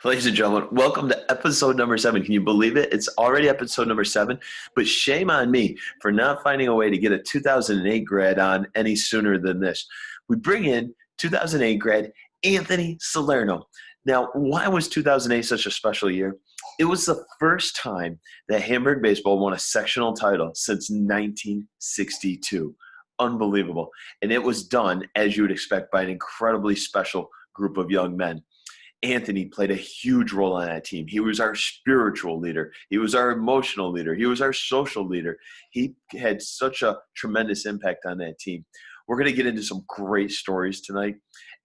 Ladies and gentlemen, welcome to episode number 7. Can you believe it? It's already episode number 7, but shame on me for not finding a way to get a 2008 grad on any sooner than this. We bring in 2008 grad Anthony Salerno. Now, why was 2008 such a special year? It was the first time that Hamburg baseball won a sectional title since 1962. Unbelievable. And it was done, as you would expect, by an incredibly special group of young men. Anthony played a huge role on that team. He was our spiritual leader. He was our emotional leader. He was our social leader. He had such a tremendous impact on that team. We're going to get into some great stories tonight.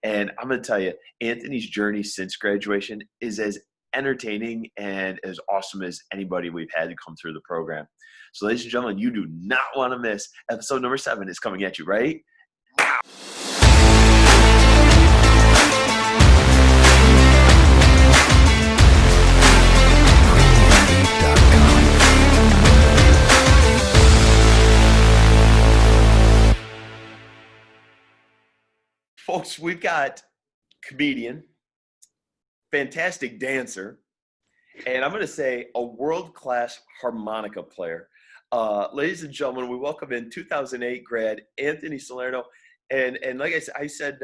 And I'm going to tell you, Anthony's journey since graduation is as entertaining and as awesome as anybody we've had to come through the program. So, ladies and gentlemen, you do not want to miss episode number 7 is coming at you right now. Folks, we've got comedian, fantastic dancer, and I'm going to say a world-class harmonica player. Ladies and gentlemen, we welcome in 2008 grad Anthony Salerno. And like I said,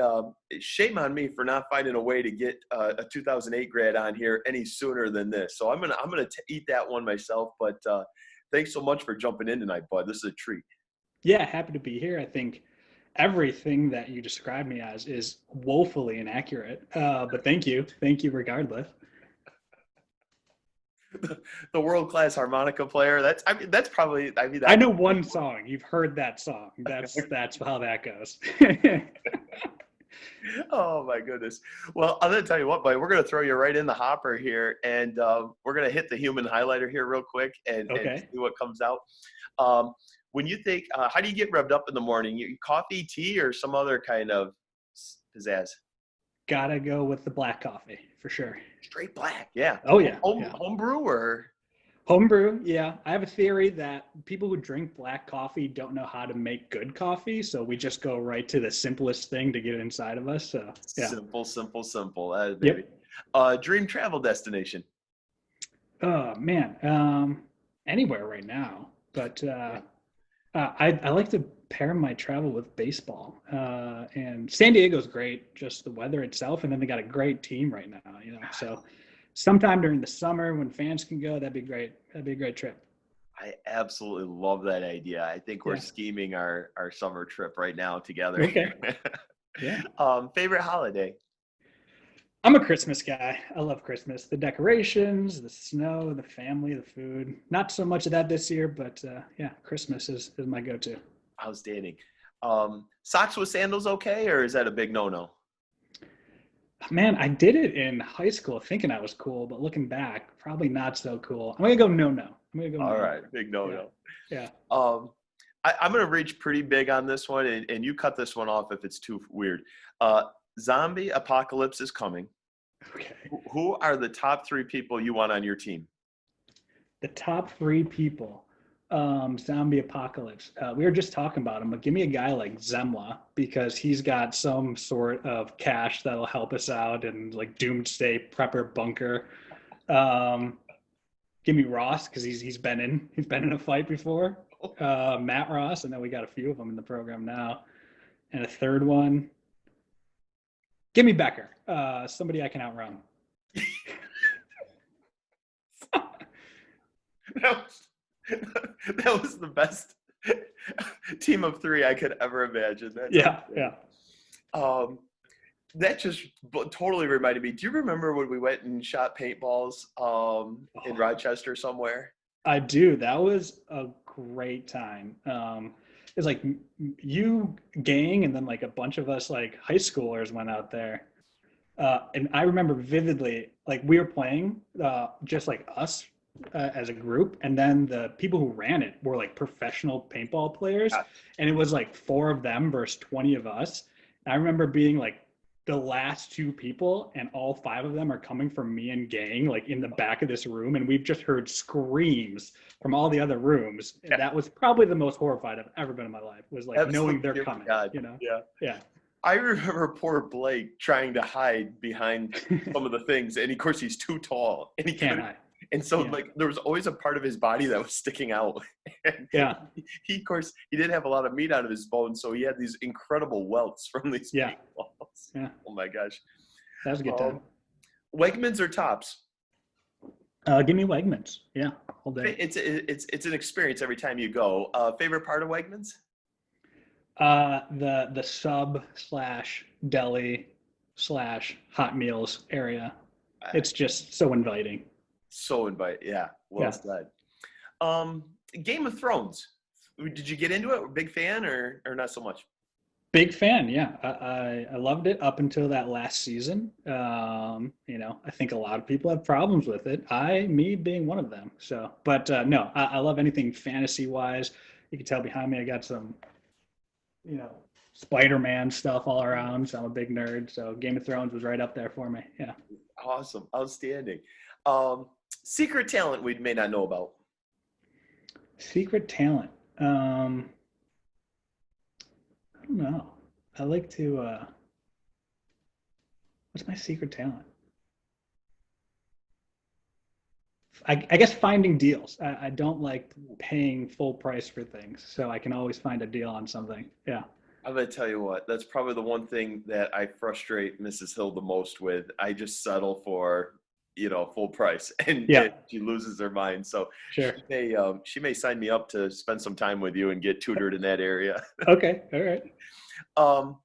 shame on me for not finding a way to get a 2008 grad on here any sooner than this. So I'm gonna eat that one myself. But thanks so much for jumping in tonight, bud. This is a treat. Yeah, happy to be here. I think everything that you described me as is woefully inaccurate. But thank you regardless. The world-class harmonica player. That's probably. I know one song. You've heard that song. That's how that goes. Oh my goodness. Well, I'm gonna tell you what, buddy. We're gonna throw you right in the hopper here, and we're gonna hit the human highlighter here real quick and see what comes out. When you think, how do you get revved up in the morning? You coffee, tea, or some other kind of pizzazz? Gotta go with the black coffee for sure. Straight black, yeah. Oh yeah. Homebrew or? Homebrew, yeah. I have a theory that people who drink black coffee don't know how to make good coffee, so we just go right to the simplest thing to get inside of us. So yeah. Simple. Yep. Dream travel destination? Oh man, anywhere right now, but I like to pair my travel with baseball, and San Diego's great, just the weather itself, and then they got a great team right now, so sometime during the summer when fans can go, that'd be great. That'd be a great trip. I absolutely love that idea. I think we're scheming our summer trip right now together. Okay. Yeah. Favorite holiday? I'm a Christmas guy. I love Christmas. The decorations, the snow, the family, the food. Not so much of that this year, but Christmas is my go-to. Outstanding. Socks with sandals okay, or is that a big no-no? Man, I did it in high school thinking I was cool, but looking back, probably not so cool. I'm going to go no-no. All right, big no-no. Yeah. I'm going to reach pretty big on this one, and you cut this one off if it's too weird. Zombie apocalypse is coming. Okay. Who are the top 3 people you want on your team? The top 3 people. Zombie apocalypse. We were just talking about him, but give me a guy like Zemla, because he's got some sort of cash that'll help us out and like doomsday prepper bunker. Give me Ross, because he's been in a fight before. Matt Ross, and then we got a few of them in the program now. And a third one. Give me Becker, somebody I can outrun. That was the best team of 3 I could ever imagine. Yeah. That just totally reminded me. Do you remember when we went and shot paintballs in Rochester somewhere? I do. That was a great time. It's like you gang and then like a bunch of us like high schoolers went out there. And I remember vividly, like we were playing just like us as a group. And then the people who ran it were like professional paintball players. And it was like 4 of them versus 20 of us. And I remember being like the last 2 people, and all 5 of them are coming from me and gang, like in the back of this room. And we've just heard screams from all the other rooms. And that was probably the most horrified I've ever been in my life, was like knowing they're coming, God. Yeah. I remember poor Blake trying to hide behind some of the things, and of course he's too tall, and he Can't couldn't. I? And so, Yeah. like, there was always a part of his body that was sticking out. And Yeah. of course, he didn't have a lot of meat out of his bones, so he had these incredible welts from these Yeah. paintballs. Yeah. Oh my gosh! That was a good time. Wegmans or Tops? Give me Wegmans. Yeah. All day. It's an experience every time you go. Favorite part of Wegmans? The sub slash deli slash hot meals area. Uh, It's just so inviting. so invite. Yeah, well Yeah. said. Um, Game of Thrones. Did you get into it? Big fan or not so much? Big fan, yeah. I loved it up until that last season. I think a lot of people have problems with it. Me being one of them. So, but no, I love anything fantasy wise. You can tell behind me, I got some, you know, Spider-Man stuff all around. So I'm a big nerd. So Game of Thrones was right up there for me. Yeah. Awesome, outstanding. Secret talent we may not know about. Secret talent. I don't know. I like to. What's my secret talent? I guess finding deals. I don't like paying full price for things, so I can always find a deal on something. Yeah. I'm gonna tell you what. That's probably the one thing that I frustrate Mrs. Hill the most with. I just settle for, full price, and Yeah. she loses her mind. So Sure. she may sign me up to spend some time with you and get tutored in that area. Okay. All right. Um,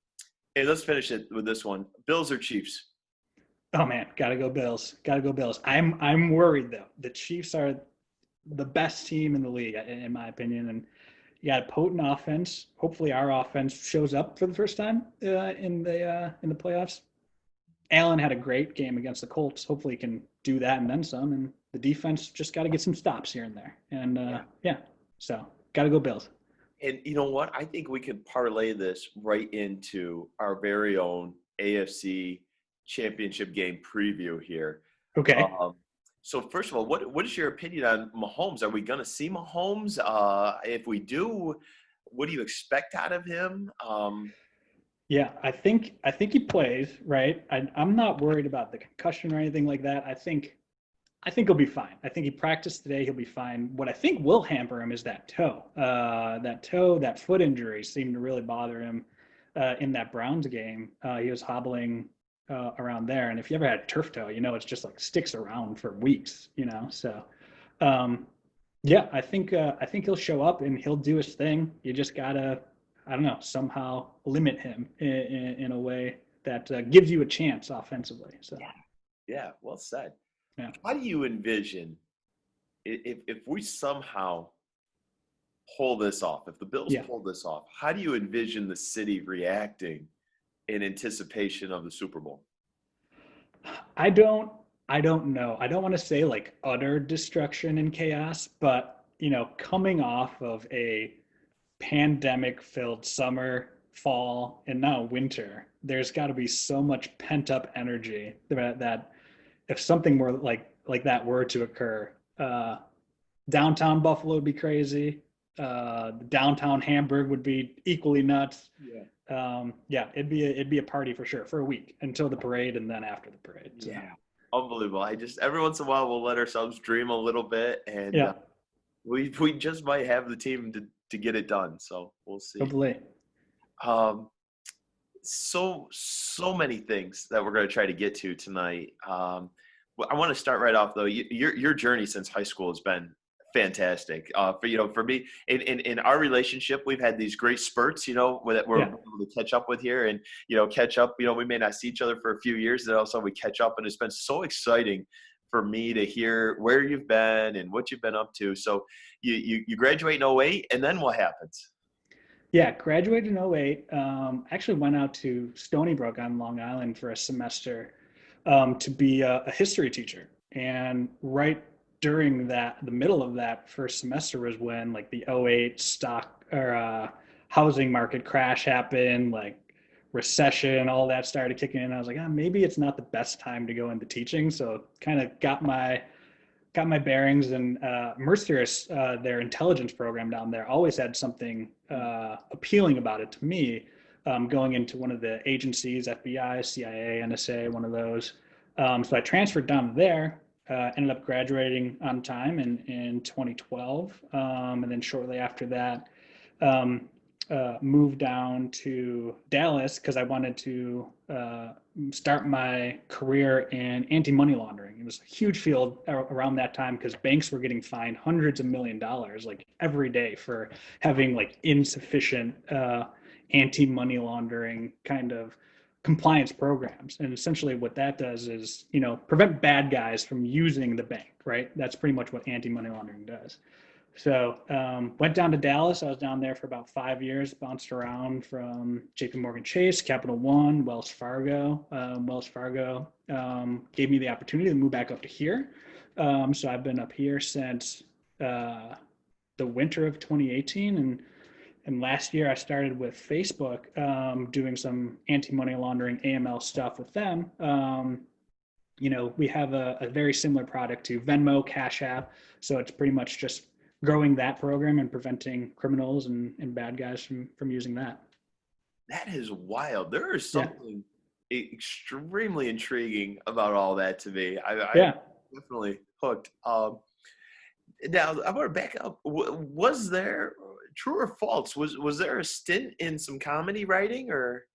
Hey, let's finish it with this one. Bills or Chiefs? Oh man, gotta go Bills. Gotta go Bills. I'm worried though. The Chiefs are the best team in the league, in my opinion, and you got a potent offense. Hopefully, our offense shows up for the first time in the playoffs. Allen had a great game against the Colts. Hopefully, he can do that and then some. And the defense just got to get some stops here and there. And yeah, so got to go Bills. And you know what? I think we could parlay this right into our very own AFC Championship game preview here. Okay. Um, so first of all, what is your opinion on Mahomes? Are we going to see Mahomes? If we do, what do you expect out of him? Yeah, I think he plays right. I'm not worried about the concussion or anything like that. I think he'll be fine. I think he practiced today. He'll be fine. What I think will hamper him is that toe. That foot injury seemed to really bother him in that Browns game. He was hobbling around there, and if you ever had turf toe, it's just like sticks around for weeks. So um, yeah, I think he'll show up and he'll do his thing. You just gotta, I don't know, somehow limit him in a way that gives you a chance offensively. So Yeah, well said. yeah. How do you envision if we somehow pull this off, if the Bills Yeah. pull this off, how do you envision the city reacting in anticipation of the Super Bowl? I don't I don't know. I don't want to say like utter destruction and chaos, but coming off of a pandemic filled summer, fall, and now winter, there's got to be so much pent up energy that if something more like that were to occur, downtown Buffalo would be crazy. Downtown Hamburg would be equally nuts. Yeah. Yeah, it'd be a party for sure for a week until the parade and then after the parade. So. Yeah. Unbelievable. I just every once in a while we'll let ourselves dream a little bit, and Yeah, we just might have the team to get it done. So we'll see. hopefully. Um, so many things that we're going to try to get to tonight. I want to start right off though. Your journey since high school has been fantastic. For me in our relationship, we've had these great spurts. That we're Yeah, able to catch up with here, and catch up. We may not see each other for a few years, and also we catch up, and it's been so exciting for me to hear where you've been and what you've been up to. So you graduate in '08, and then what happens? yeah. Graduated in '08. Actually went out to Stony Brook on Long Island for a semester to be a history teacher. And right during the middle of that first semester was when like the '08 stock or housing market crash happened, like recession, all that started kicking in. I was like, maybe it's not the best time to go into teaching. So kind of got my bearings, and Mercer's their intelligence program down there always had something appealing about it to me. going into one of the agencies, FBI, CIA, NSA, one of those. So I transferred down there, ended up graduating on time in 2012. And then shortly after that, um, moved down to Dallas because I wanted to start my career in anti-money laundering. It was a huge field around that time because banks were getting fined hundreds of $1 million like every day for having like insufficient anti-money laundering kind of compliance programs. And essentially what that does is, prevent bad guys from using the bank, right? That's pretty much what anti-money laundering does. So went down to Dallas. I was down there for about 5 years, bounced around from JP Morgan Chase, Capital One, Wells Fargo. Wells Fargo gave me the opportunity to move back up to here. So I've been up here since the winter of 2018. And last year I started with Facebook doing some anti-money laundering AML stuff with them. We have a very similar product to Venmo, Cash App. So it's pretty much just growing that program and preventing criminals and bad guys from using that. That is wild. There is Yeah. something extremely intriguing about all that to me. Yeah. Definitely hooked. Now I want to back up. Was there, true or false, was there a stint in some comedy writing or?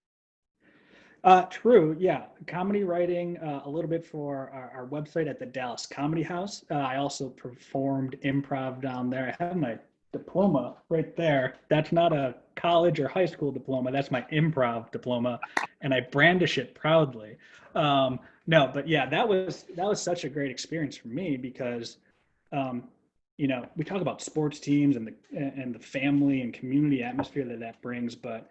True. Yeah. Comedy writing a little bit for our website at the Dallas Comedy House. I also performed improv down there. I have my diploma right there. That's not a college or high school diploma. That's my improv diploma, and I brandish it proudly. No, but yeah, that was such a great experience for me because, we talk about sports teams and the family and community atmosphere that brings, but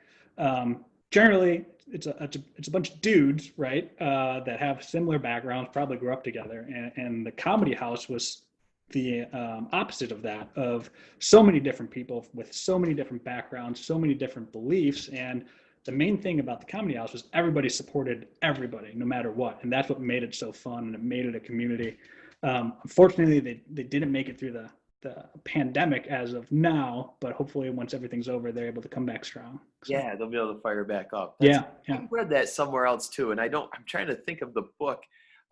generally it's a bunch of dudes, right, that have similar backgrounds, probably grew up together, and the comedy house was the opposite of that, of so many different people with so many different backgrounds, so many different beliefs. And the main thing about the comedy house was everybody supported everybody no matter what, and that's what made it so fun, and it made it a community. Unfortunately, they didn't make it through the pandemic as of now, but hopefully once everything's over, they're able to come back strong. So, Yeah, they'll be able to fire back up. yeah. I read that somewhere else too, and I'm trying to think of the book.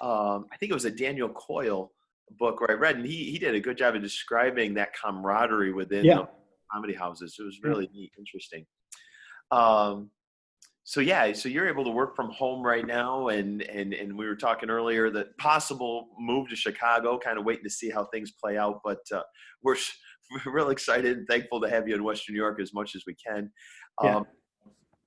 I think it was a Daniel Coyle book where I read, and he did a good job of describing that camaraderie within Yeah. the comedy houses. It was Yeah. really neat, interesting. Um, so yeah, so you're able to work from home right now, and we were talking earlier that possible move to Chicago, kind of waiting to see how things play out. But we're we're real excited and thankful to have you in Western New York as much as we can. Yeah.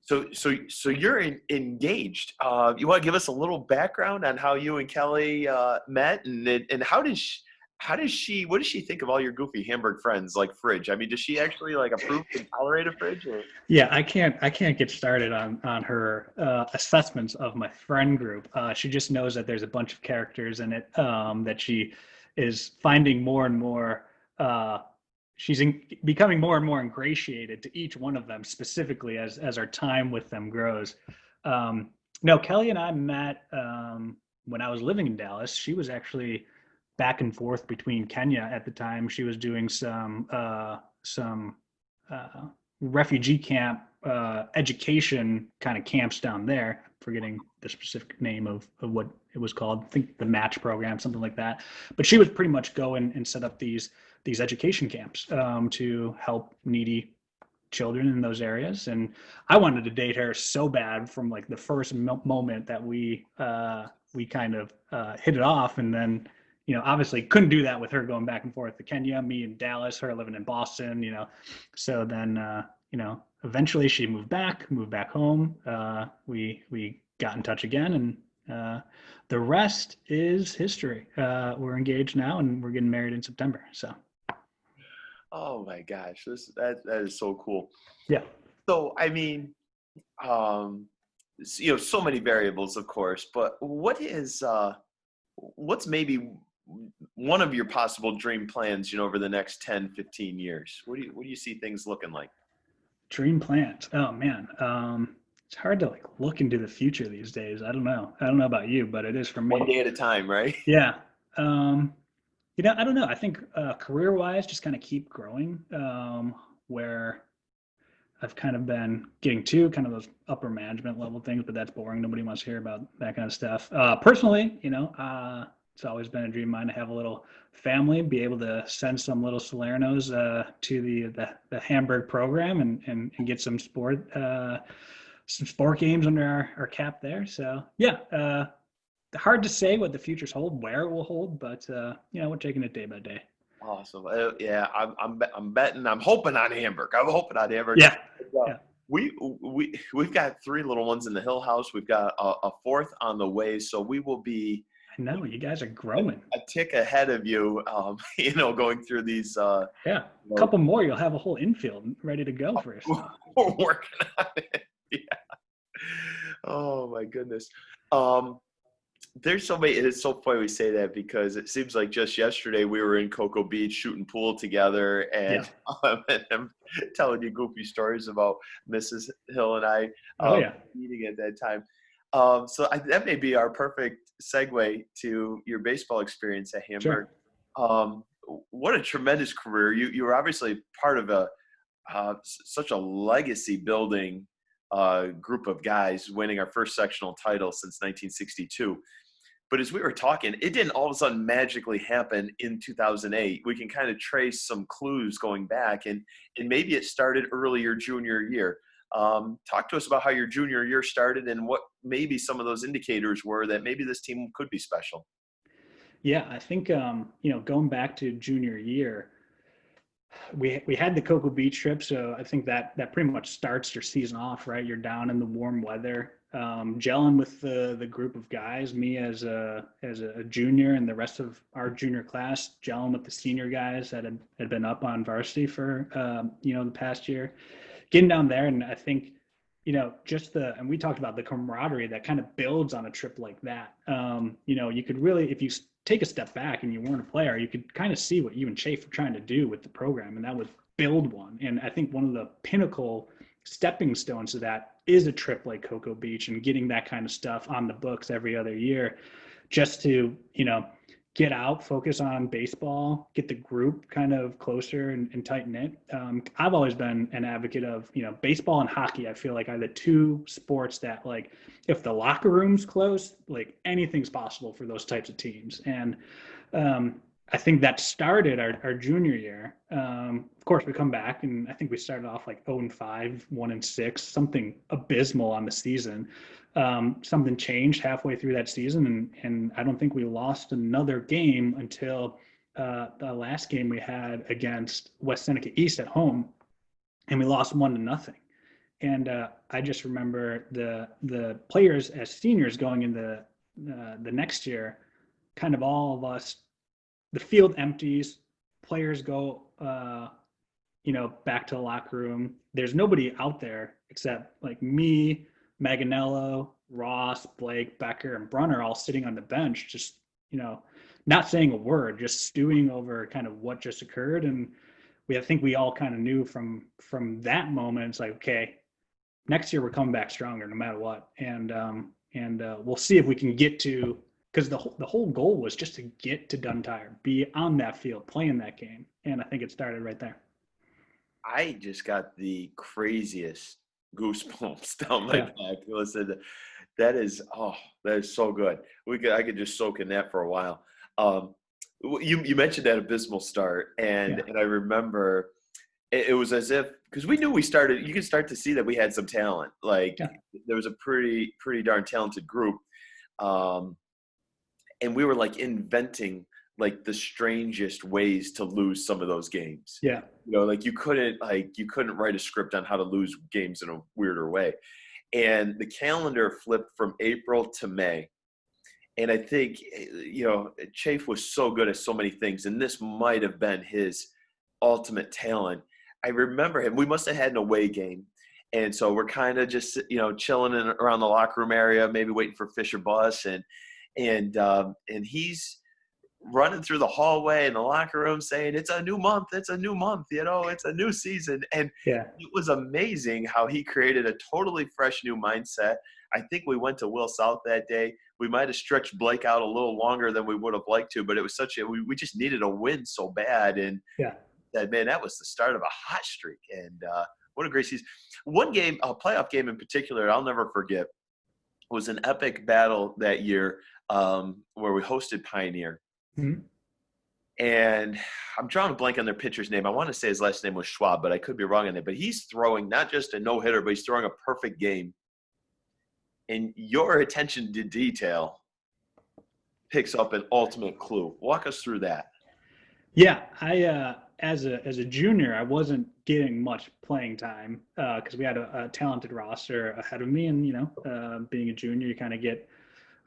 So you're engaged. You want to give us a little background on how you and Kelly met, and how does she what does she think of all your goofy Hamburg friends like Fridge? I mean, does she actually like approve and tolerate a Fridge? Or? Yeah, I can't get started on her assessments of my friend group. She just knows that there's a bunch of characters in it that she is finding more and more. Becoming more and more ingratiated to each one of them, specifically as our time with them grows. Um, no, Kelly and I met when I was living in Dallas. She was actually back and forth between Kenya at the time. She was doing some uh, refugee camp education kind of camps down there. Forgetting the specific name of what it was called. I think the match program, something like that. But she was pretty much go and set up these education camps to help needy children in those areas. And I wanted to date her so bad from like the first moment that we kind of hit it off. And then, obviously couldn't do that with her going back and forth to Kenya, me in Dallas, her living in Boston, So then, eventually she moved back home. We got in touch again, and the rest is history. We're engaged now, and we're getting married in September. So. Oh my gosh, that is so cool. Yeah. So I mean, so many variables, of course, but what's maybe one of your possible dream plans, over the next 10, 15 years? What do you see things looking like? Dream plans. Oh man. It's hard to like look into the future these days. I don't know. I don't know about you, but it is for One me. day at a time, right? Yeah. I don't know. I think career wise, just kind of keep growing. Where I've kind of been getting to kind of those upper management level things, but that's boring. Nobody wants to hear about that kind of stuff. Personally, it's always been a dream of mine to have a little family, be able to send some little Salernos to the Hamburg program and get some sport games under our cap there. So yeah, hard to say what the futures hold, where it will hold, but we're taking it day by day. Awesome. Yeah, I'm betting. I'm hoping on Hamburg. I'm hoping on Hamburg. Yeah. Uh, Yeah. we've got 3 little ones in the Hill House. We've got a 4th on the way, so we will be I know you guys are growing. a tick ahead of you. Going through these. Yeah. A couple more, you'll have a whole infield ready to go for yourself. We're working on it. Yeah. Oh my goodness. There's so many. It's so funny we say that because it seems like just yesterday we were in Cocoa Beach shooting pool together, and, and I'm telling you goofy stories about Mrs. Hill and I meeting at that time. That may be our perfect segue to your baseball experience at Hamburg. Sure. What a tremendous career! You were obviously part of such a legacy building group of guys, winning our first sectional title since 1962. But as we were talking, it didn't all of a sudden magically happen in 2008. We can kind of trace some clues going back, and maybe it started early your junior year. Talk to us about how your junior year started and what maybe some of those indicators were that maybe this team could be special. Yeah, I think, going back to junior year, we had the Cocoa Beach trip, so I think that pretty much starts your season off, right? You're down in the warm weather, gelling with the group of guys. Me as a junior, and the rest of our junior class gelling with the senior guys that had been up on varsity for the past year. Getting down there, and I think and we talked about the camaraderie that kind of builds on a trip like that. You could really, if you take a step back and you weren't a player, you could kind of see what you and Chafe were trying to do with the program, and that was build one. And I think one of the pinnacle stepping stones to that is a trip like Cocoa Beach and getting that kind of stuff on the books every other year, just to get out, focus on baseball, get the group kind of closer and tighten it. I've always been an advocate of, baseball and hockey. I feel like are the 2 sports that, like, if the locker room's close, like, anything's possible for those types of teams. And I think that started our junior year. Of course, we come back, and I think we started off like 0-5, 1-6, something abysmal on the season. Something changed halfway through that season, and I don't think we lost another game until the last game we had against West Seneca East at home, and we lost 1-0. And I just remember the players as seniors going into the next year, kind of all of us, the field empties, players go back to the locker room. There's nobody out there except like me, Maganello, Ross, Blake, Becker, and Brunner all sitting on the bench, just, not saying a word, just stewing over kind of what just occurred. And I think we all kind of knew from that moment, it's like, okay, next year we're coming back stronger no matter what. And we'll see if we can get to, because the whole goal was just to get to Duntire, be on that field, playing that game. And I think it started right there. I just got the craziest goosebumps down my back. Listen, that is so good. I could just soak in that for a while. You mentioned that abysmal start, and I remember it was as if, because we knew you could start to see that we had some talent. Like there was a pretty darn talented group, and we were like inventing like the strangest ways to lose some of those games. Yeah. Like you couldn't write a script on how to lose games in a weirder way. And the calendar flipped from April to May. And I think, Chafe was so good at so many things, and this might have been his ultimate talent. I remember him. We must have had an away game. And so we're kind of just, chilling around the locker room area, maybe waiting for Fisher Bus. And he's running through the hallway in the locker room saying, it's a new month, it's a new season. And it was amazing how he created a totally fresh new mindset. I think we went to Will South that day. We might have stretched Blake out a little longer than we would have liked to, but it was we just needed a win so bad. And that, man, that was the start of a hot streak. And What a great season. One game, a playoff game in particular, I'll never forget, was an epic battle that year where we hosted Pioneer. Mhm. And I'm drawing a blank on their pitcher's name. I want to say his last name was Schwab, but I could be wrong on it. But he's throwing not just a no-hitter, but he's throwing a perfect game. And your attention to detail picks up an ultimate clue. Walk us through that. Yeah, I as a junior, I wasn't getting much playing time because we had a talented roster ahead of me, and being a junior, you kind of get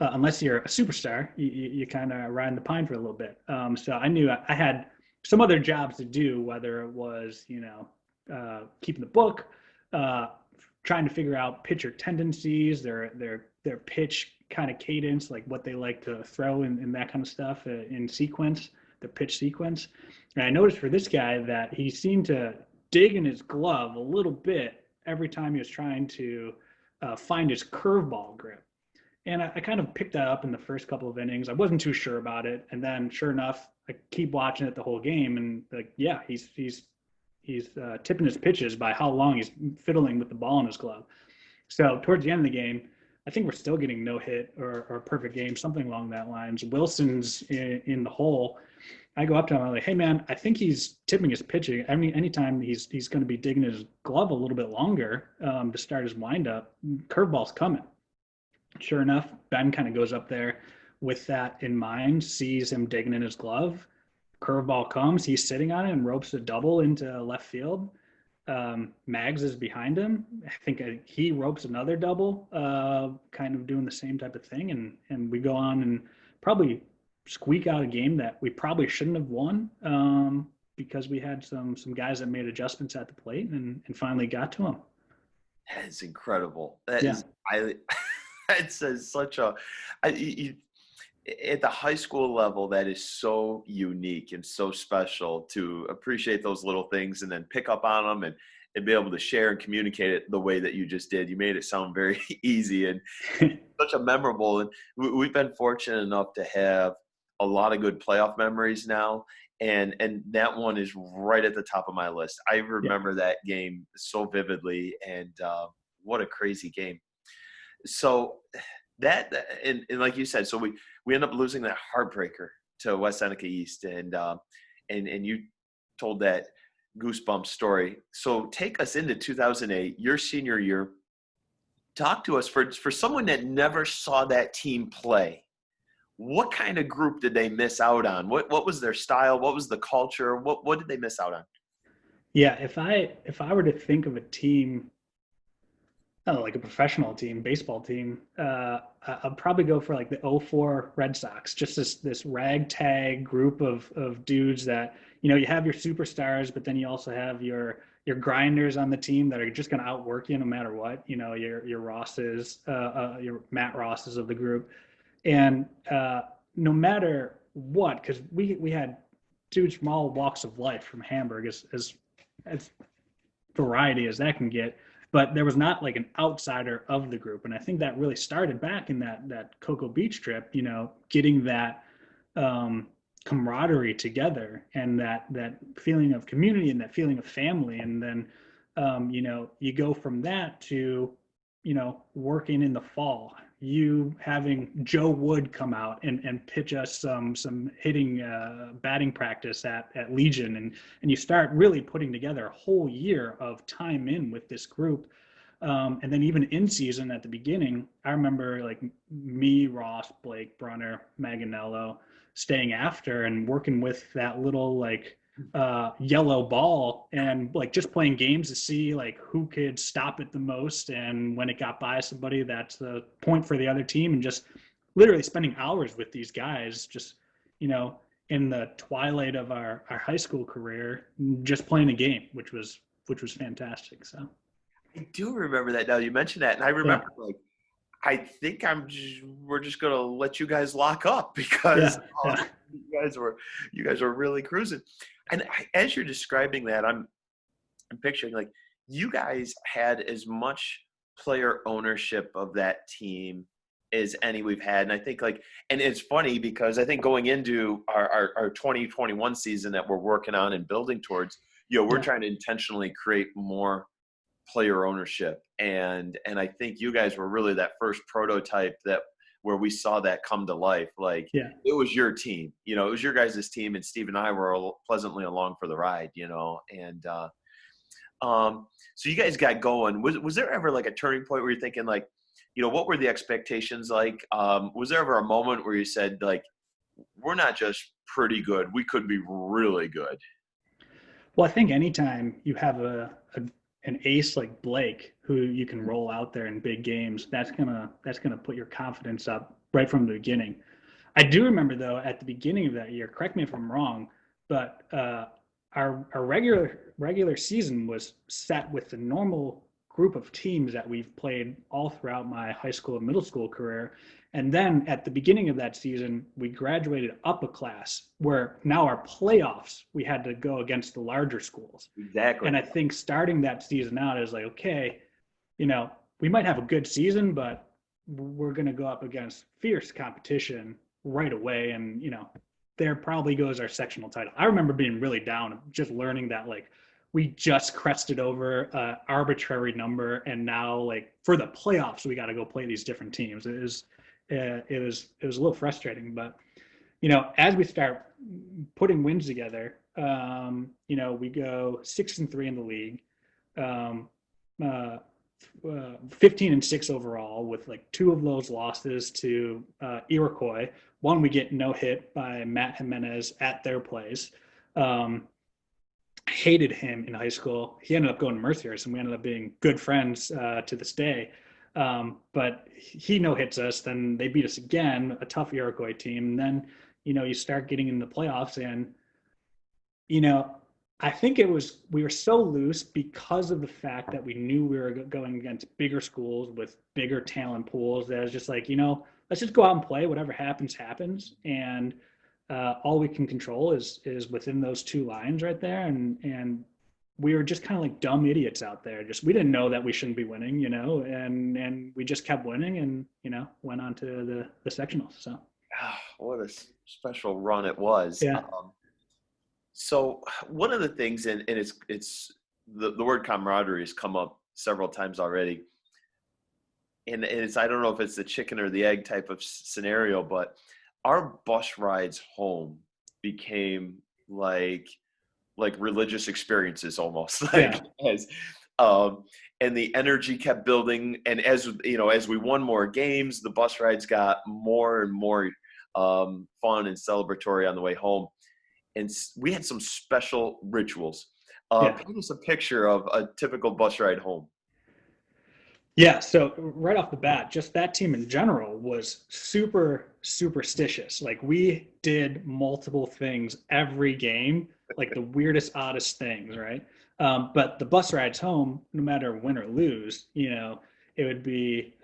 unless you're a superstar, you kind of ride in the pine for a little bit. So I knew I had some other jobs to do, whether it was keeping the book, trying to figure out pitcher tendencies, their pitch kind of cadence, like what they like to throw and that kind of stuff in sequence, the pitch sequence. And I noticed for this guy that he seemed to dig in his glove a little bit every time he was trying to find his curveball grip. And I kind of picked that up in the first couple of innings. I wasn't too sure about it, and then sure enough, I keep watching it the whole game, and he's tipping his pitches by how long he's fiddling with the ball in his glove. So towards the end of the game, I think we're still getting no hit or a perfect game, something along that lines. Wilson's in the hole. I go up to him. I'm like, "Hey man, I think he's tipping his pitching. I mean, anytime he's going to be digging his glove a little bit longer to start his windup, curveball's coming." Sure enough, Ben kind of goes up there with that in mind, sees him digging in his glove. Curveball comes, he's sitting on it and ropes a double into left field. Mags is behind him. I think he ropes another double, kind of doing the same type of thing. And we go on and probably squeak out a game that we probably shouldn't have won because we had some guys that made adjustments at the plate and finally got to him. That is incredible. That Yeah. is it's such a at the high school level, that is so unique and so special to appreciate those little things and then pick up on them and be able to share and communicate it the way that you just did. You made it sound very easy and such a memorable. And we've been fortunate enough to have a lot of good playoff memories now. And that one is right at the top of my list. I remember that game so vividly, and what a crazy game. So that and like you said, so we end up losing that heartbreaker to West Seneca East, and you told that goosebump story. So take us into 2008, your senior year. Talk to us for someone that never saw that team play. What kind of group did they miss out on? What was their style? What was the culture? What did they miss out on? Yeah, if I were to think of a team, like a professional team, baseball team, I'd probably go for like the '04 Red Sox. Just this ragtag group of dudes that you have your superstars, but then you also have your grinders on the team that are just going to outwork you no matter what. Your Rosses, your Matt Rosses of the group, and no matter what, because we had dudes from all walks of life, from Hamburg as variety as that can get, but there was not like an outsider of the group. And I think that really started back in that Cocoa Beach trip, getting that camaraderie together and that feeling of community and that feeling of family. And then, you go from that to, working in the fall, you having Joe Wood come out and pitch us some hitting batting practice at Legion, and you start really putting together a whole year of time in with this group. And then even in season at the beginning, I remember like me, Ross, Blake, Brunner, Maganello staying after and working with that little like yellow ball and like just playing games to see like who could stop it the most, and when it got by somebody, that's the point for the other team, and just literally spending hours with these guys, just in the twilight of our high school career, just playing a game, which was fantastic. So I do remember that now you mentioned that, and I remember like I think we're just gonna let you guys lock up because you guys were really cruising. And as you're describing that, I'm picturing like you guys had as much player ownership of that team as any we've had. And I think like, and it's funny because I think going into our 2021 season that we're working on and building towards, we're trying to intentionally create more player ownership, and I think you guys were really that first prototype that where we saw that come to life. Like Yeah. it was your team, it was your guys' team, and Steve and I were pleasantly along for the ride, and so you guys got going. Was there ever like a turning point where you're thinking like, what were the expectations like? Was there ever a moment where you said like, we're not just pretty good, we could be really good? Well, I think anytime you have an ace like Blake who you can roll out there in big games, that's gonna put your confidence up right from the beginning. I do remember though at the beginning of that year, correct me if I'm wrong, but our regular season was set with the normal group of teams that we've played all throughout my high school and middle school career. And then at the beginning of that season, we graduated up a class where now our playoffs, we had to go against the larger schools. Exactly. And I think starting that season out is like, okay, we might have a good season, but we're going to go up against fierce competition right away. And, there probably goes our sectional title. I remember being really down, just learning that like we just crested over an arbitrary number, and now like for the playoffs we got to go play these different teams. It was a little frustrating, but as we start putting wins together, we go 6-3 in the league, um, uh, 15-6 overall, with like 2 of those losses to Iroquois. One we get no hit by Matt Jimenez at their place. Hated him in high school. He ended up going to Mercyhurst, and we ended up being good friends to this day. But he no hits us. Then they beat us again, a tough Iroquois team. And then you start getting in the playoffs, and I think we were so loose because of the fact that we knew we were going against bigger schools with bigger talent pools, that it's just like, let's just go out and play. Whatever happens, happens. And all we can control is within those 2 lines right there. And we were just kind of like dumb idiots out there. We didn't know that we shouldn't be winning, and we just kept winning, and, went on to the sectionals. So. What a special run it was. Yeah. So one of the things, and it's the word camaraderie has come up several times already. And it's, I don't know if it's the chicken or the egg type of scenario, but our bus rides home became like religious experiences almost. Like, Yeah. And the energy kept building. And as we won more games, the bus rides got more and more fun and celebratory on the way home. And we had some special rituals. Paint us a picture of a typical bus ride home. Yeah, so right off the bat, just that team in general was super superstitious. Like we did multiple things every game, like the weirdest, oddest things, right? But the bus rides home, no matter win or lose, it would be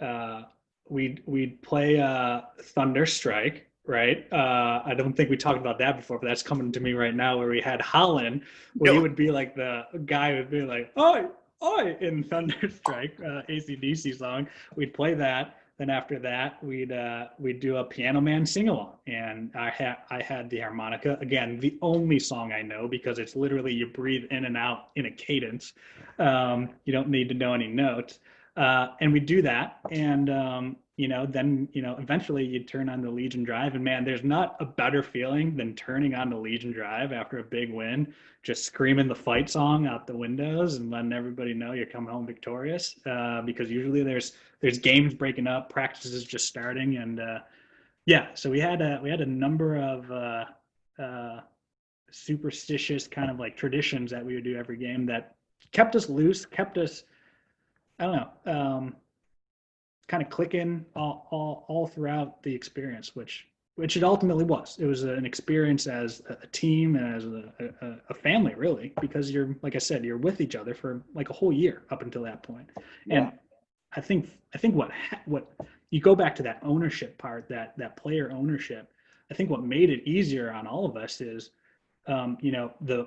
we'd play Thunder Strike, right? I don't think we talked about that before, but that's coming to me right now. Where we had Holland, where he would be like the guy would be like, "Oh, Oi in Thunderstrike, AC/DC song. We'd play that. Then after that, we'd do a Piano Man sing along, and I had the harmonica, again, the only song I know, because it's literally you breathe in and out in a cadence. You don't need to know any notes, and we do that, and then eventually you turn on the Legion Drive, and man, there's not a better feeling than turning on the Legion Drive after a big win, just screaming the fight song out the windows and letting everybody know you're coming home victorious. Because usually there's games breaking up, practices just starting, and so we had a number of superstitious kind of like traditions that we would do every game that kept us loose, kept us, I don't know, kind of clicking all throughout the experience, which it ultimately was. It was an experience as a team and as a family, really, because you're, like I said, you're with each other for like a whole year up until that point. Yeah. And I think what you go back to, that ownership part, that player ownership. I think what made it easier on all of us is, the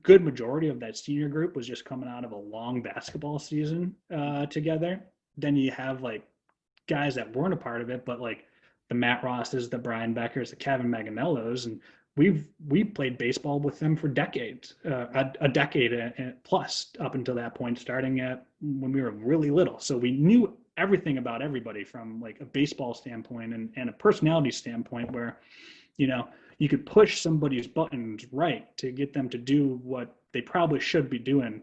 good majority of that senior group was just coming out of a long basketball season together. Then you have like guys that weren't a part of it, but like the Matt Rosses, the Brian Beckers, the Kevin Maganellos, and we played baseball with them for decades, a decade plus up until that point, starting at when we were really little. So we knew everything about everybody from like a baseball standpoint and a personality standpoint, where you know you could push somebody's buttons right to get them to do what they probably should be doing,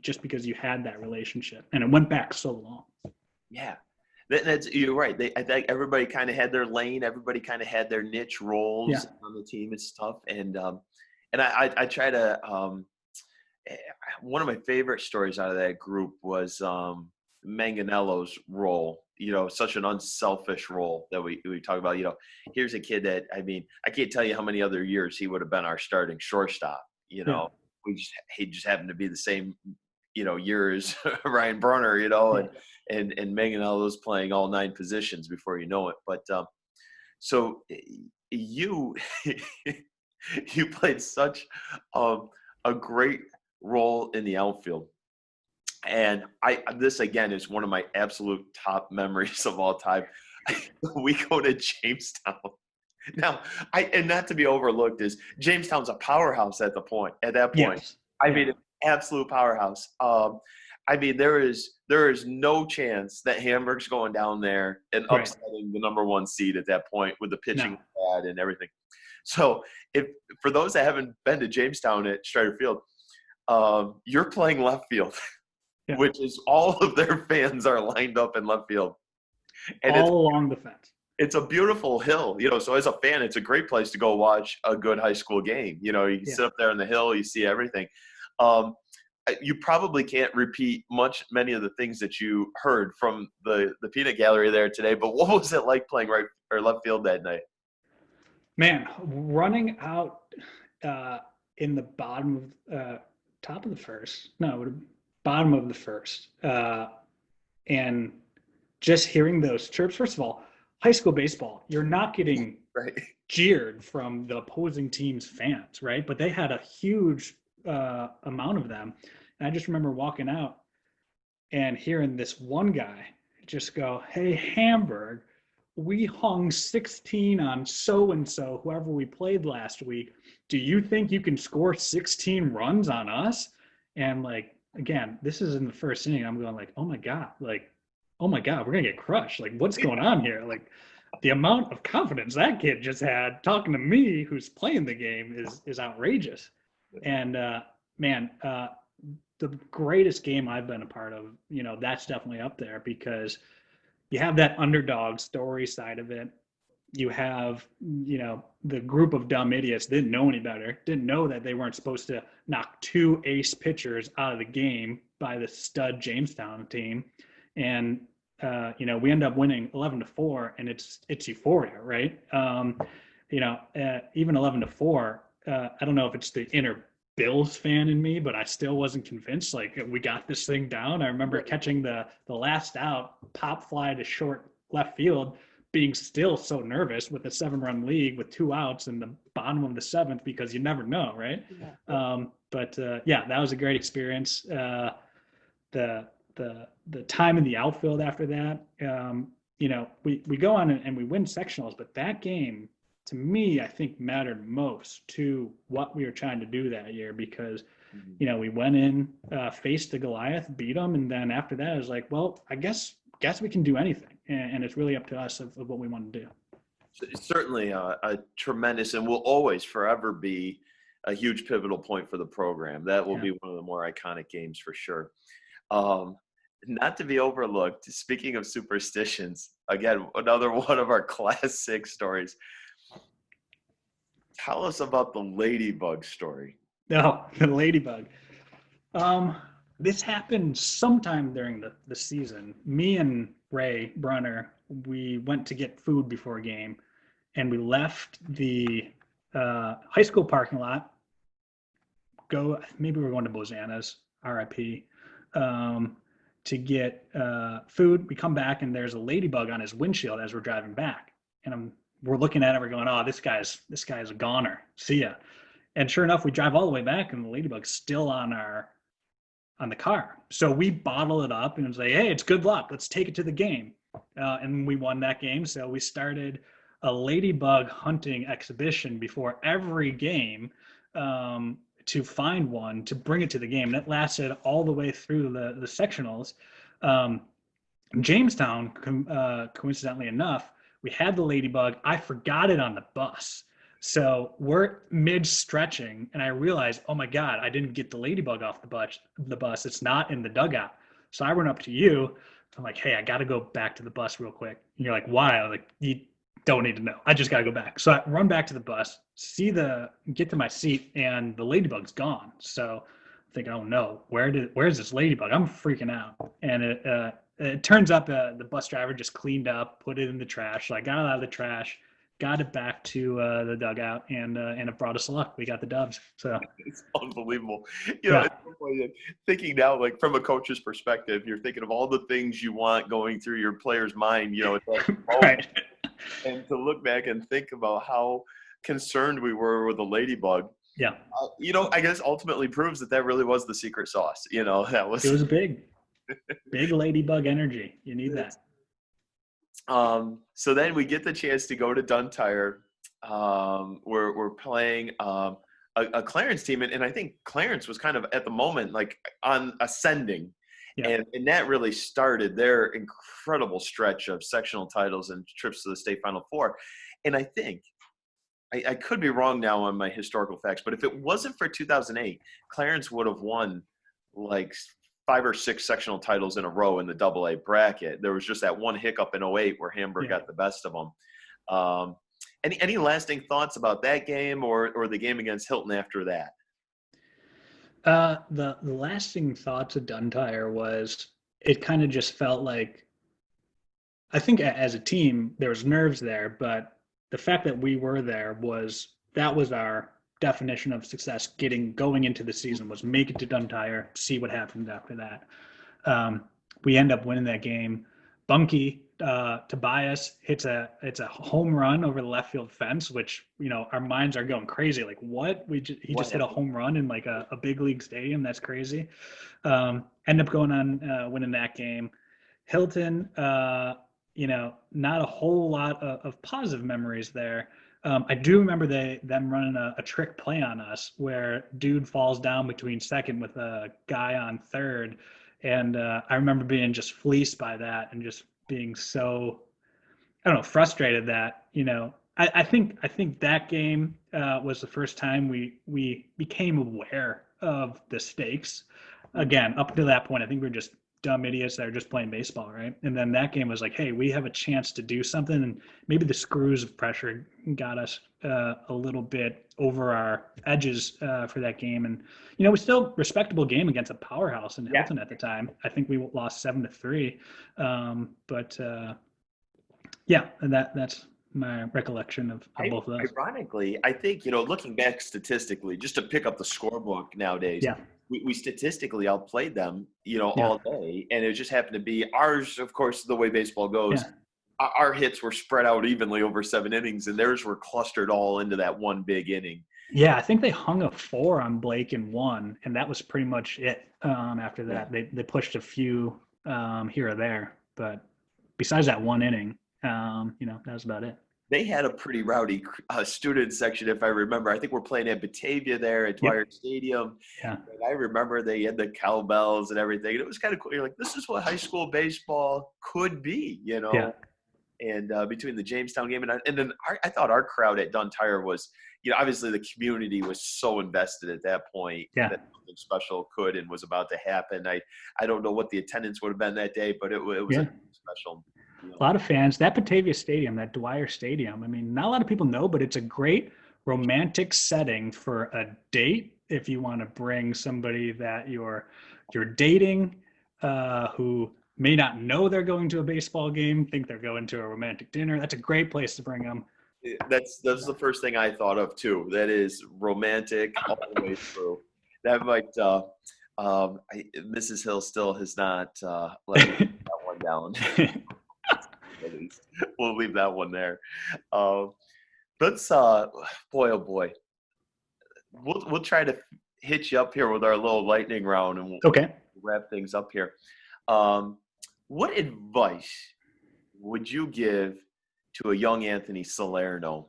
just because you had that relationship, and it went back so long. Yeah. You're right. I think everybody kind of had their lane. Everybody kind of had their niche Yeah. roles on the team and stuff. And I try to. One of my favorite stories out of that group was Manganello's role. Such an unselfish role that we talk about. Here's a kid that, I mean, I can't tell you how many other years he would have been our starting shortstop. Yeah. He just happened to be the same years Ryan Brunner, and Manganello's playing all 9 positions before you know it. But so you you played such a great role in the outfield, and this again is one of my absolute top memories of all time. We go to Jamestown. Now, and not to be overlooked, is Jamestown's a powerhouse at that point. Yes. I mean, an absolute powerhouse. I mean, there is no chance that Hamburg's going down there and Right. upsetting the number 1 seed at that point with the pitching No. and everything. So, if for those that haven't been to Jamestown at Strider Field, you're playing left field, Yeah. which is all of their fans are lined up in left field, and All along the fence. it's a beautiful hill, so as a fan, it's a great place to go watch a good high school game. You can sit up there on the hill, you see everything. You probably can't repeat many of the things that you heard from the peanut gallery there today, but what was it like playing right or left field that night? Man, running out in the top of the first, no, bottom of the first, and just hearing those chirps. First of all, high school baseball, you're not getting Right. jeered from the opposing team's fans, right? But they had a huge amount of them. And I just remember walking out and hearing this one guy just go, "Hey, Hamburg, we hung 16 on so-and-so, whoever we played last week. Do you think you can score 16 runs on us?" And like, again, this is in the first inning. I'm going like, oh my God, we're going to get crushed. Like, what's going on here? Like, the amount of confidence that kid just had talking to me, who's playing the game, is outrageous. And the greatest game I've been a part of, that's definitely up there, because you have that underdog story side of it. You have, the group of dumb idiots didn't know any better, didn't know that they weren't supposed to knock 2 ace pitchers out of the game by the stud Jamestown team. And, we end up winning 11-4, and it's euphoria, right? Even 11-4, I don't know if it's the inner Bills fan in me, but I still wasn't convinced. Like, we got this thing down. I remember catching the last out, pop fly to short left field, being still so nervous with a 7-run league with 2 outs in the bottom of the 7th, because you never know, right? Yeah. That was a great experience. The time in the outfield after that, we go on and we win sectionals, but that game, to me, I think mattered most to what we were trying to do that year, because, we went in, faced the Goliath, beat them. And then after that, it was like, well, I guess we can do anything. And it's really up to us of what we want to do. It's certainly a tremendous, and will always forever be a huge pivotal point for the program. That will be one of the more iconic games for sure. Not to be overlooked, speaking of superstitions, again, another one of our classic stories. Tell us about the ladybug story. No, the ladybug. This happened sometime during the season. Me and Ray Brunner, we went to get food before a game, and we left the high school parking lot. Maybe we were going to Bozana's, RIP, to get food. We come back, and there's a ladybug on his windshield as we're driving back. And we're looking at it, we're going, "Oh, this guy's a goner. See ya." And sure enough, we drive all the way back, and the ladybug's still on the car. So we bottle it up and say, "Hey, it's good luck. Let's take it to the game." And we won that game. So we started a ladybug hunting exhibition before every game, to find one to bring it to the game. And it lasted all the way through the sectionals. Um, Jamestown, coincidentally enough, we had the ladybug. I forgot it on the bus. So we're mid stretching, and I realized, oh my God, I didn't get the ladybug off the bus. The bus, it's not in the dugout. So I run up to you. I'm like, hey, I got to go back to the bus real quick. And you're like, why? I'm like, you don't need to know. I just got to go back. So I run back to the bus, get to my seat, and the ladybug's gone. So I think, oh no, where's this ladybug? I'm freaking out. And it turns up the bus driver just cleaned up, put it in the trash. So I got it out of the trash, got it back to the dugout, and it brought us luck. We got the Dubs. So It's unbelievable. yeah, It's so funny that thinking now, like from a coach's perspective, you're thinking of all the things you want going through your player's mind, at that moment. right. And to look back and think about how concerned we were with the ladybug, Yeah, I guess ultimately proves that really was the secret sauce. That was. it was big ladybug energy. You need that. So then we get the chance to go to Duntire. We're playing a Clarence team, and I think Clarence was kind of at the moment like on ascending, Yeah. and that really started their incredible stretch of sectional titles and trips to the state Final Four. And I think I could be wrong now on my historical facts, but if it wasn't for 2008, Clarence would have won like 5 or 6 sectional titles in a row in the AA bracket. There was just that one hiccup in '08 where Hamburg got the best of them. Any lasting thoughts about that game or the game against Hilton after that? The lasting thoughts of Duntire was it kind of just felt like, I think as a team there was nerves there, but the fact that we were there was our definition of success. Going into the season was make it to Duntire, see what happens after that. We end up winning that game. Bunky Tobias hits it's a home run over the left field fence, which our minds are going crazy. Like what? He just hit a home run in like a big league stadium. That's crazy. End up going on winning that game. Hilton, not a whole lot of positive memories there. I do remember them running a trick play on us where dude falls down between second with a guy on third. And I remember being just fleeced by that and just being so, I don't know, frustrated that, I think that game was the first time we became aware of the stakes. Again, up to that point, I think we were just dumb idiots that are just playing baseball, right? And then that game was like, hey, we have a chance to do something, and maybe the screws of pressure got us a little bit over our edges for that game. And it was still a respectable game against a powerhouse in Hilton at the time. I think we lost 7-3, but yeah, and that's my recollection of both of those. Ironically, I think, looking back statistically, just to pick up the scorebook nowadays, yeah, we statistically outplayed them, all day. And it just happened to be ours, of course, the way baseball goes. Yeah. Our hits were spread out evenly over 7 innings, and theirs were clustered all into that one big inning. Yeah, I think they hung a 4 on Blake in 1, and that was pretty much it. After that, they pushed a few here or there, but besides that one inning, that was about it. They had a pretty rowdy student section, if I remember. I think we're playing at Batavia there at Dwyer Stadium. Yeah. And I remember they had the cowbells and everything. And it was kind of cool. You're like, this is what high school baseball could be, Yeah. And between the Jamestown game and then I thought our crowd at Duntire was, obviously the community was so invested at that point that something special could and was about to happen. I don't know what the attendance would have been that day, but it was a special. A lot of fans. That Batavia Stadium, that Dwyer Stadium, I mean, not a lot of people know, but it's a great romantic setting for a date if you want to bring somebody that you're dating who may not know they're going to a baseball game, think they're going to a romantic dinner. That's a great place to bring them. That's the first thing I thought of too. That is romantic all the way through. That might Mrs. Hill still has not let me that one down. We'll leave that one there. Let's boy oh boy, we'll try to hit you up here with our little lightning round, and we'll wrap things up here. What advice would you give to a young Anthony Salerno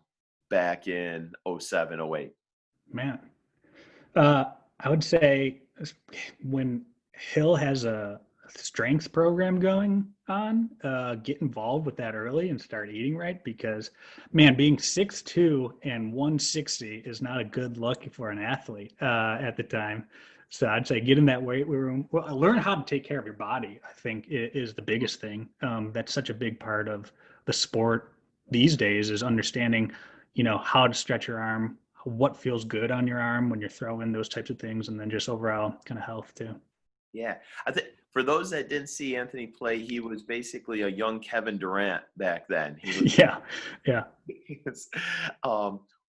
back in 07, 08? Man, uh, I would say when Hill has a strength program going on, get involved with that early and start eating right because, man, being 6'2" and 160 is not a good look for an athlete at the time. So I'd say get in that weight room. Well, learn how to take care of your body, I think, is the biggest thing. That's such a big part of the sport these days is understanding, how to stretch your arm, what feels good on your arm when you're throwing those types of things, and then just overall kind of health too. Yeah. I think for those that didn't see Anthony play, he was basically a young Kevin Durant back then. He was, Yeah, yeah, he was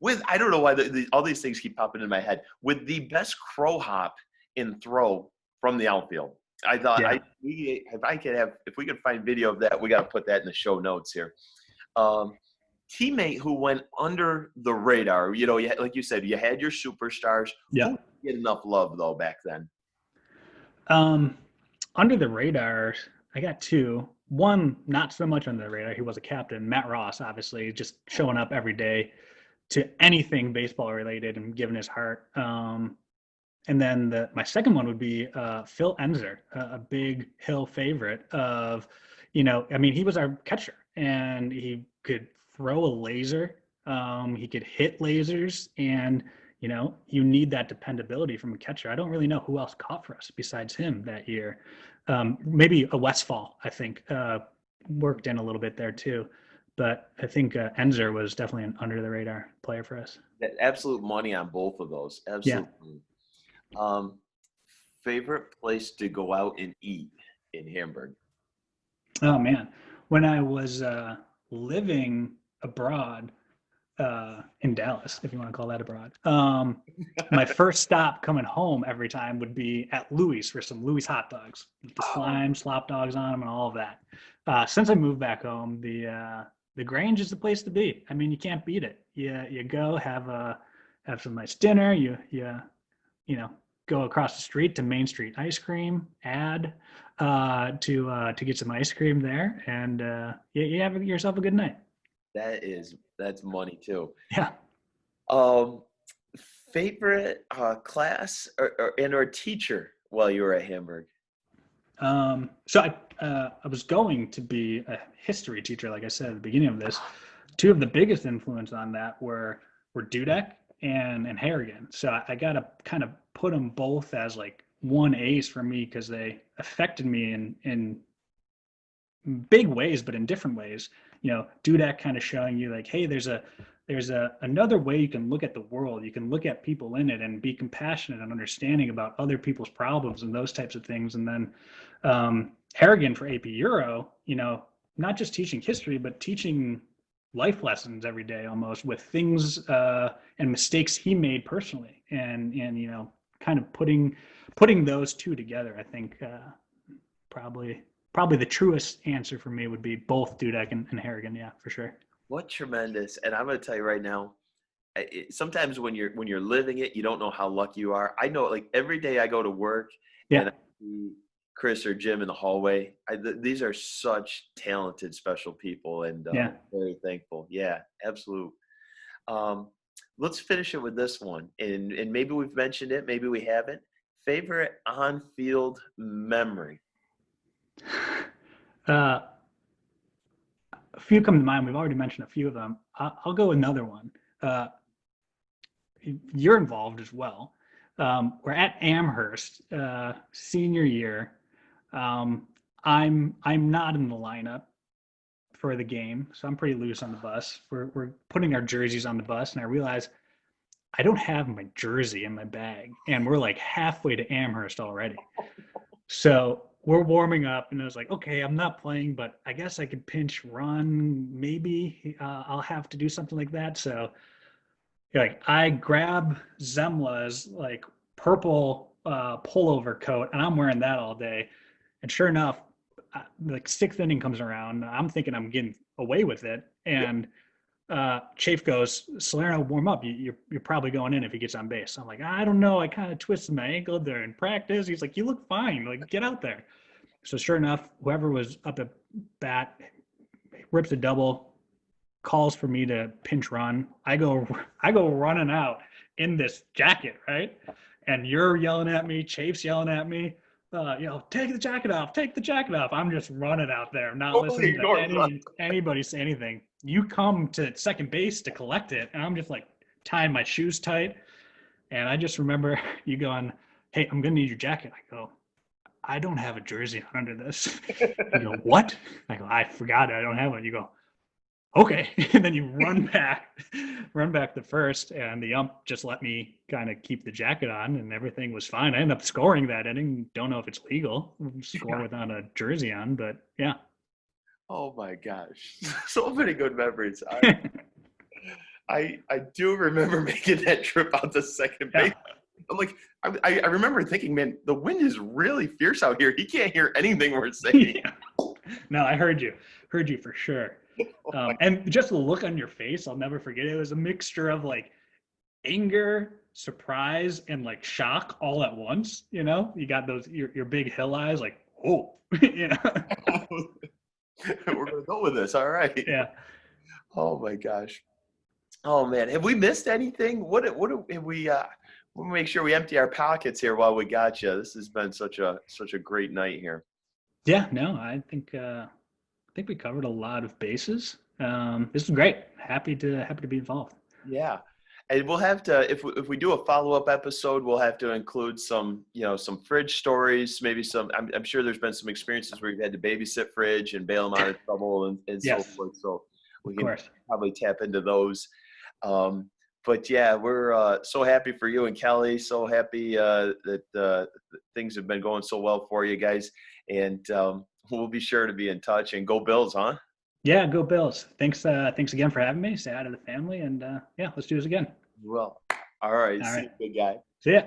with, I don't know why all these things keep popping in my head, with the best crow hop in throw from the outfield. I thought yeah. if we could find video of that, we got to put that in the show notes here. Teammate who went under the radar, like you said, you had your superstars. Yeah. Who didn't get enough love though back then? Um, Under the radar, I got two. One, not so much under the radar. He was a captain. Matt Ross, obviously, just showing up every day to anything baseball related and giving his heart. And then my second one would be Phil Enzer, a big Hill favorite of, I mean, he was our catcher and he could throw a laser. He could hit lasers and, you need that dependability from a catcher. I don't really know who else caught for us besides him that year. Maybe a Westfall, I think, worked in a little bit there too. But I think Enzer was definitely an under the radar player for us. Absolute money on both of those. Yeah. Absolutely. Um, Favorite place to go out and eat in Hamburg? Oh man, when I was living abroad in Dallas, if you want to call that abroad, my first stop coming home every time would be at Louis for some Louis hot dogs, with the slime, slop dogs on them, and all of that. Since I moved back home, the Grange is the place to be. I mean, you can't beat it. You go have some nice dinner. You know, go across the street to Main Street Ice Cream, to get some ice cream there, and you have yourself a good night. That's money too. Yeah. Um, Favorite class or teacher while you were at Hamburg? So I was going to be a history teacher, like I said at the beginning of this. Two of the biggest influence on that were Dudek and Harrigan. So I got to kind of put them both as like one ace for me because they affected me in big ways, but in different ways. Dudek kind of showing you like, hey, there's another way you can look at the world. You can look at people in it and be compassionate and understanding about other people's problems and those types of things. And then Harrigan for AP Euro, not just teaching history, but teaching life lessons every day almost with things and mistakes he made personally, and kind of putting those two together. I think probably the truest answer for me would be both Dudek and Harrigan. Yeah, for sure. What tremendous! And I'm going to tell you right now, sometimes when you're living it, you don't know how lucky you are. I know, like every day I go to work and I see Chris or Jim in the hallway. These are such talented, special people, and very thankful. Yeah, absolute. Let's finish it with this one, and maybe we've mentioned it, maybe we haven't. Favorite on-field memory? A few come to mind. We've already mentioned a few of them. I'll go another one. You're involved as well. We're at Amherst, senior year. I'm not in the lineup for the game, so I'm pretty loose on the bus. We're putting our jerseys on the bus, and I realize I don't have my jersey in my bag, and we're like halfway to Amherst already. So we're warming up, and I was like, okay, I'm not playing, but I guess I could pinch run. Maybe I'll have to do something like that. So like I grab Zemla's like purple pullover coat, and I'm wearing that all day. And sure enough, like sixth inning comes around. I'm thinking I'm getting away with it, and Chafe goes, Salerno, warm up. You're probably going in if he gets on base. I'm like, I don't know. I kind of twisted my ankle there in practice. He's like, you look fine. Like, get out there. So sure enough, whoever was up at bat rips a double, calls for me to pinch run. I go running out in this jacket, right? And you're yelling at me, Chafe's yelling at me, take the jacket off, take the jacket off. I'm just running out there, not Totally listening ignored to anybody say anything. You come to second base to collect it, and I'm just like tying my shoes tight. And I just remember you going, "Hey, I'm gonna need your jacket." I go, "I don't have a jersey under this." You go, "What?" I go, "I forgot it. I don't have one." You go, "Okay." And then you run back the first, and the ump just let me kind of keep the jacket on, and everything was fine. I ended up scoring that inning. Don't know if it's legal, score without a jersey on, but yeah. Oh my gosh, so many good memories. I do remember making that trip out to second base. Yeah. I'm like, I remember thinking, man, the wind is really fierce out here. He can't hear anything we're saying. Yeah. No, I heard you for sure. And just the look on your face, I'll never forget. It was a mixture of like anger, surprise, and like shock all at once. You got those your big hill eyes, like, oh, We're gonna go with this. All right. Yeah. Oh my gosh. Oh man, have we missed anything? What have we? We'll make sure we empty our pockets here while we got you. This has been such a great night here. Yeah. No, I think we covered a lot of bases. This is great. Happy to be involved. Yeah. And we'll have to, if we do a follow-up episode, we'll have to include some, some fridge stories, maybe some, I'm sure there's been some experiences where you've had to babysit fridge and bail them out of trouble and Yes. so forth. So we Of can course. probably tap into those. But yeah, we're so happy for you and Kelly. So happy that things have been going so well for you guys. And we'll be sure to be in touch, and go Bills, huh? Yeah, go Bills. Thanks again for having me. Say hi to the family, and yeah, let's do this again. Well, all right. All See right. you, big guy. See ya.